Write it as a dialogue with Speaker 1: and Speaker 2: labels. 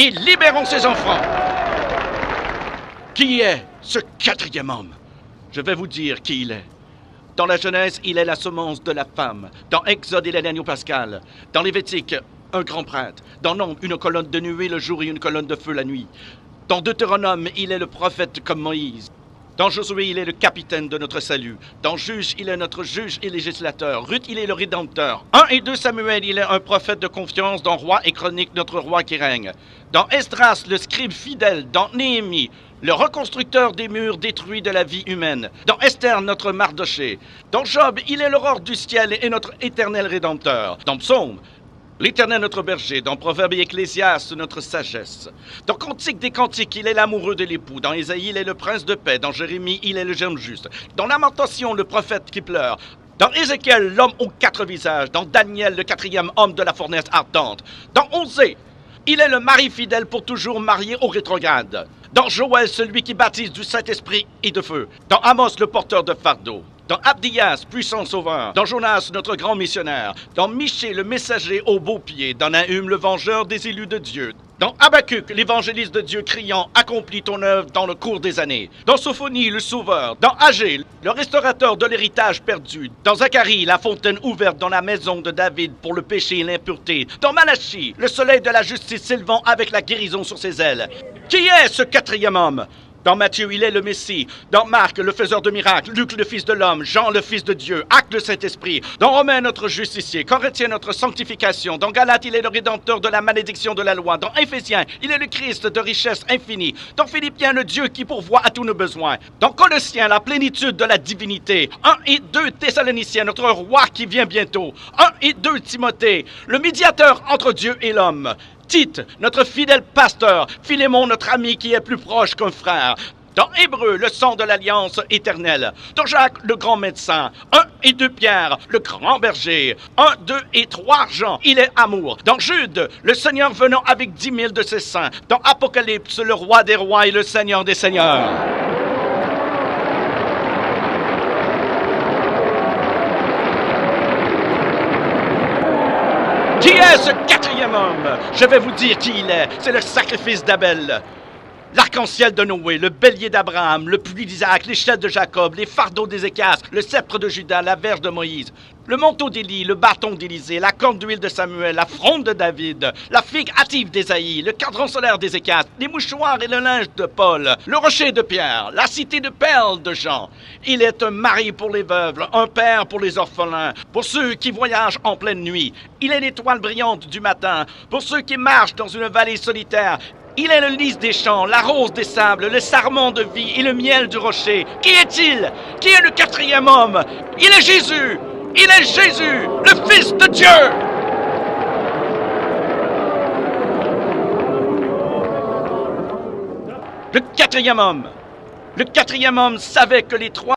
Speaker 1: et libérons ses enfants. Qui est ce quatrième homme? Je vais vous dire qui il est. Dans la Genèse, il est la semence de la femme. Dans Exode, il est l'agneau pascal. Dans Lévitique, un grand prêtre. Dans Nombre, une colonne de nuée le jour et une colonne de feu la nuit. Dans Deutéronome, il est le prophète comme Moïse. Dans Josué, il est le capitaine de notre salut. Dans Juge, il est notre juge et législateur. Ruth, il est le rédempteur. 1 et 2 Samuel, il est un prophète de confiance. Dans Roi et Chronique, notre roi qui règne. Dans Esdras, le scribe fidèle. Dans Néhémie, le reconstructeur des murs détruits de la vie humaine. Dans Esther, notre Mardoché. Dans Job, il est l'aurore du ciel et notre éternel rédempteur. Dans Psaume, l'Éternel notre berger. Dans Proverbe et Ecclésiaste, notre sagesse. Dans Cantique des Cantiques, il est l'amoureux de l'époux. Dans Ésaïe, il est le prince de paix. Dans Jérémie, il est le germe juste. Dans Lamentation, le prophète qui pleure. Dans Ézéchiel, l'homme aux 4 visages. Dans Daniel, le 4e homme de la fournaise ardente. Dans Osée, il est le mari fidèle pour toujours marié au rétrograde. Dans Joël, celui qui baptise du Saint-Esprit et de feu. Dans Amos, le porteur de fardeau. Dans Abdias, puissant sauveur. Dans Jonas, notre grand missionnaire. Dans Michée, le messager au beau pied. Dans Nahum, le vengeur des élus de Dieu. Dans Habacuc, l'évangéliste de Dieu criant « Accomplis ton œuvre dans le cours des années ». Dans Sophonie, le sauveur. Dans Agé, le restaurateur de l'héritage perdu. Dans Zacharie, la fontaine ouverte dans la maison de David pour le péché et l'impureté. Dans Malachie, le soleil de la justice s'élevant avec la guérison sur ses ailes. Qui est ce quatrième homme? Dans Matthieu, il est le Messie. Dans Marc, le faiseur de miracles. Luc, le Fils de l'homme. Jean, le Fils de Dieu. Acte, le Saint-Esprit. Dans Romains, notre justicier. Corinthiens, notre sanctification. Dans Galates, il est le rédempteur de la malédiction de la loi. Dans Éphésiens, il est le Christ de richesse infinie. Dans Philippiens, le Dieu qui pourvoit à tous nos besoins. Dans Colossiens, la plénitude de la divinité. 1 et 2 Thessaloniciens, notre roi qui vient bientôt. 1 et 2 Timothée, le médiateur entre Dieu et l'homme. Tite, notre fidèle pasteur. Philémon, notre ami qui est plus proche qu'un frère. Dans Hébreu, le sang de l'alliance éternelle. Dans Jacques, le grand médecin. 1 et 2 Pierre, le grand berger. 1, 2 et 3 Jean, il est amour. Dans Jude, le Seigneur venant avec 10 000 de ses saints. Dans Apocalypse, le roi des rois et le Seigneur des seigneurs. Qui est ce quatrième homme? Je vais vous dire qui il est. C'est le sacrifice d'Abel. L'arc-en-ciel de Noé, le bélier d'Abraham, le puits d'Isaac, l'échelle de Jacob, les fardeaux d'Ézéchias, le sceptre de Juda, la verge de Moïse, le manteau d'Élie, le bâton d'Élisée, la corne d'huile de Samuel, la fronde de David, la figue hâtive d'Ésaïe, le cadran solaire d'Ézéchias, les mouchoirs et le linge de Paul, le rocher de Pierre, la cité de perles de Jean. Il est un mari pour les veuves, un père pour les orphelins, pour ceux qui voyagent en pleine nuit. Il est l'étoile brillante du matin, pour ceux qui marchent dans une vallée solitaire. Il est le lys des champs, la rose des sables, le sarment de vie et le miel du rocher. Qui est-il? Qui est le quatrième homme? Il est Jésus! Il est Jésus, le Fils de Dieu! Le quatrième homme savait que les 3